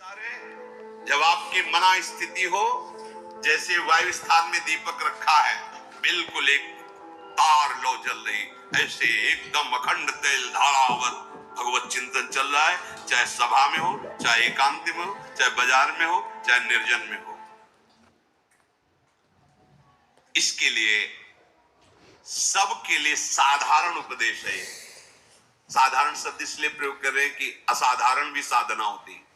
जब आपकी मना स्थिति हो, जैसे वायु स्थान में दीपक रखा है, बिल्कुल एक तार लो जल रही, ऐसे एकदम अखंड तेल धारावत भगवत चिंतन चल रहा है, चाहे सभा में हो, चाहे एकांत में हो, चाहे बाजार में हो, चाहे निर्जन में हो। इसके लिए सबके लिए साधारण उपदेश है। साधारण शब्द इसलिए प्रयोग कर रहे हैं कि असाधारण भी साधना होती है।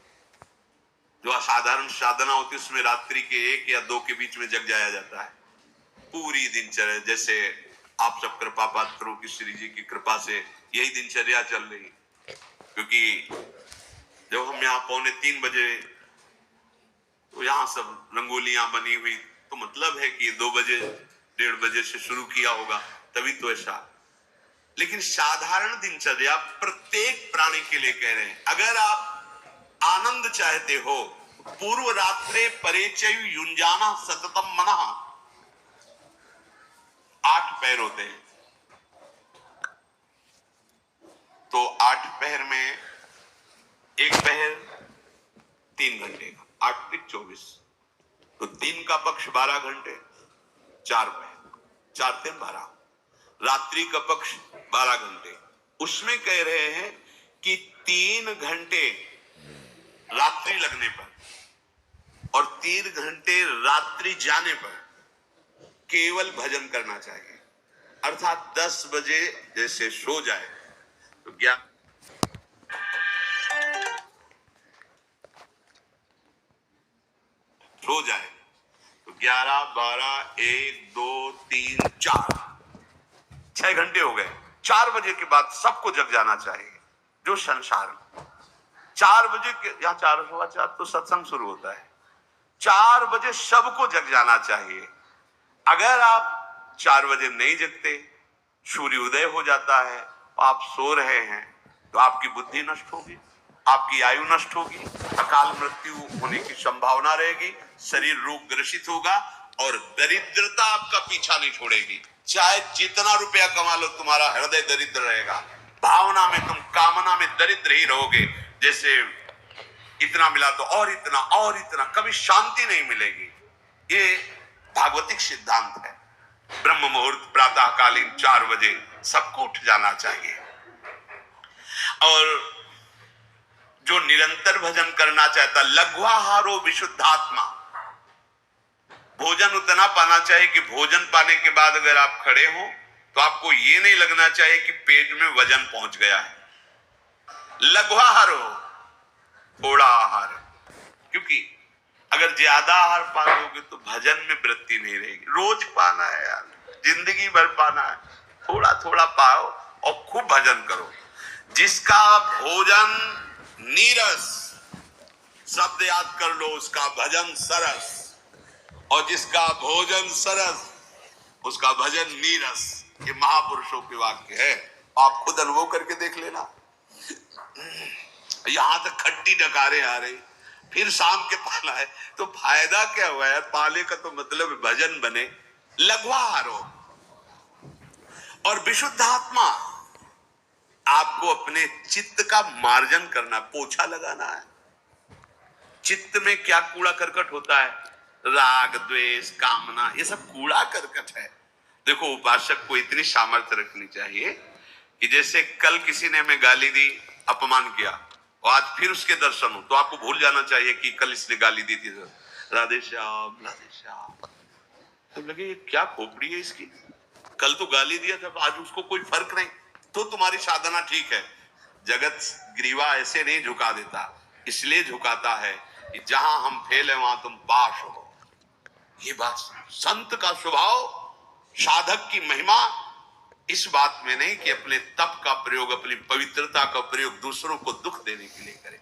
जो असाधारण साधना होती है उसमें रात्रि के 1 या 2 के बीच में जग जाया जाता है। पूरी दिनचर्या, जैसे आप सब कृपा पात्रों की श्री जी की कृपा से यही दिनचर्या चल रही, क्योंकि जब हम यहाँ 2:45 बजे तो यहाँ सब रंगोलियां बनी हुई, तो मतलब है कि 2 बजे 1:30 बजे से शुरू किया होगा, तभी तो ऐसा। लेकिन साधारण दिनचर्या प्रत्येक प्राणी के लिए कह रहे हैं। अगर आप आनंद चाहते हो, पूर्व रात्रे परिचय युंजाना सततम मनः, 8 पैर होते हैं, तो 8 पहर में एक पहर 3 घंटे का, 8 × 24, तो 3 का पक्ष 12 घंटे, 4 पहर, 4 × 3 12, रात्रि का पक्ष 12 घंटे। उसमें कह रहे हैं कि 3 घंटे रात्रि लगने पर और 3 घंटे रात्रि जाने पर केवल भजन करना चाहिए। अर्थात 10 बजे जैसे सो जाए तो सो जाए तो 11, 12, 1, 2, 3, 4, 6 घंटे हो गए। 4 बजे के बाद सबको जग जाना चाहिए। जो संसार में 4 बजे के या 4 सवा 4 तो सत्संग शुरू होता है, 4 बजे सबको जग जाना चाहिए। अगर आप 4 बजे नहीं जगते, सूर्योदय हो जाता है, आप सो रहे हैं, तो आपकी बुद्धि नष्ट होगी, आपकी आयु नष्ट होगी, अकाल मृत्यु होने की संभावना रहेगी, शरीर रोग ग्रसित होगा और दरिद्रता आपका पीछा नहीं छोड़ेगी। चाहे जितना रुपया कमा लो, तुम्हारा हृदय दरिद्र रहेगा। भावना में तुम कामना में दरिद्र ही रहोगे। जैसे इतना मिला तो और इतना, कभी शांति नहीं मिलेगी। ये भागवतिक सिद्धांत है। ब्रह्म मुहूर्त प्रातः कालीन 4 बजे सबको उठ जाना चाहिए। और जो निरंतर भजन करना चाहता, लघ्वाहारो विशुद्धात्मा, भोजन उतना पाना चाहिए कि भोजन पाने के बाद अगर आप खड़े हो तो आपको ये नहीं लगना चाहिए कि पेट में वजन पहुंच गया है। लघ्वाहारो, थोड़ा आहार, क्योंकि अगर ज्यादा आहार पाओगे तो भजन में वृत्ति नहीं रहेगी। रोज पाना है यार, जिंदगी भर पाना है, थोड़ा थोड़ा पाओ और खूब भजन करो। जिसका भोजन नीरस, शब्द याद कर लो, उसका भजन सरस, और जिसका भोजन सरस उसका भजन नीरस। ये महापुरुषों के वाक्य है, आप खुद अनुभव करके देख लेना। यहां तक खट्टी डकारे आ रही, फिर शाम के पाला है, तो फायदा क्या हुआ है? पाले का तो मतलब भजन बने। लघ्वाहारो और विशुद्धात्मा, आपको अपने चित्त का मार्जन करना, पोछा लगाना है। चित्त में क्या कूड़ा करकट होता है? राग, द्वेष, कामना, ये सब कूड़ा करकट है। देखो, उपासक को इतनी सामर्थ्य रखनी चाहिए कि जैसे कल किसी ने हमें गाली दी, अपमान किया, और आज फिर उसके दर्शन हो, तो आपको भूल जाना चाहिए कि कल इसने गाली दी थी। राधे श्याम, राधे श्याम। तो लगे ये क्या खोपड़ी है इसकी, कल तो गाली दिया था, आज उसको कोई फर्क नहीं, तो तुम्हारी साधना ठीक है। जगत ग्रीवा ऐसे नहीं झुका देता, इसलिए झुकाता है कि जहां हम फेल है वहां तुम पास हो। ये बात संत का स्वभाव, साधक की महिमा इस बात में नहीं कि अपने तप का प्रयोग, अपनी पवित्रता का प्रयोग दूसरों को दुख देने के लिए करे।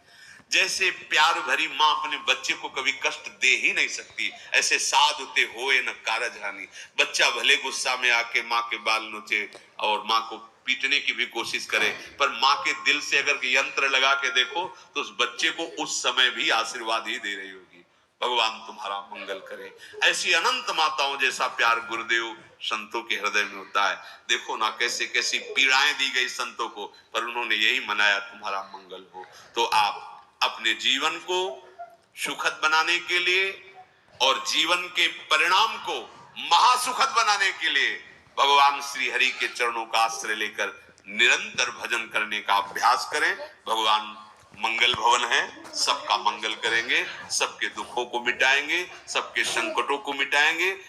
जैसे प्यार भरी मां अपने बच्चे को कभी कष्ट दे ही नहीं सकती, ऐसे साध उते होए न कारज हानि। बच्चा भले गुस्सा में आके मां के बाल नोचे और मां को पीटने की भी कोशिश करे, पर मां के दिल से अगर यंत्र लगा के देखो तो उस बच्चे को उस समय भी आशीर्वाद ही दे रही होगी। भगवान तुम्हारा मंगल करे। ऐसी अनंत माताओं जैसा प्यार गुरुदेव संतों के हृदय में होता है। देखो ना कैसे कैसी पीड़ाएं दी गई संतों को, पर उन्होंने यही मनाया तुम्हारा मंगल हो। तो आप अपने जीवन को सुखद बनाने के लिए और जीवन के परिणाम को महासुखद बनाने के लिए भगवान श्री हरि के चरणों का आश्रय लेकर निरंतर भजन करने का अभ्यास करें। भगवान मंगल भवन है, सबका मंगल करेंगे, सबके दुखों को मिटाएंगे, सबके संकटों को मिटाएंगे।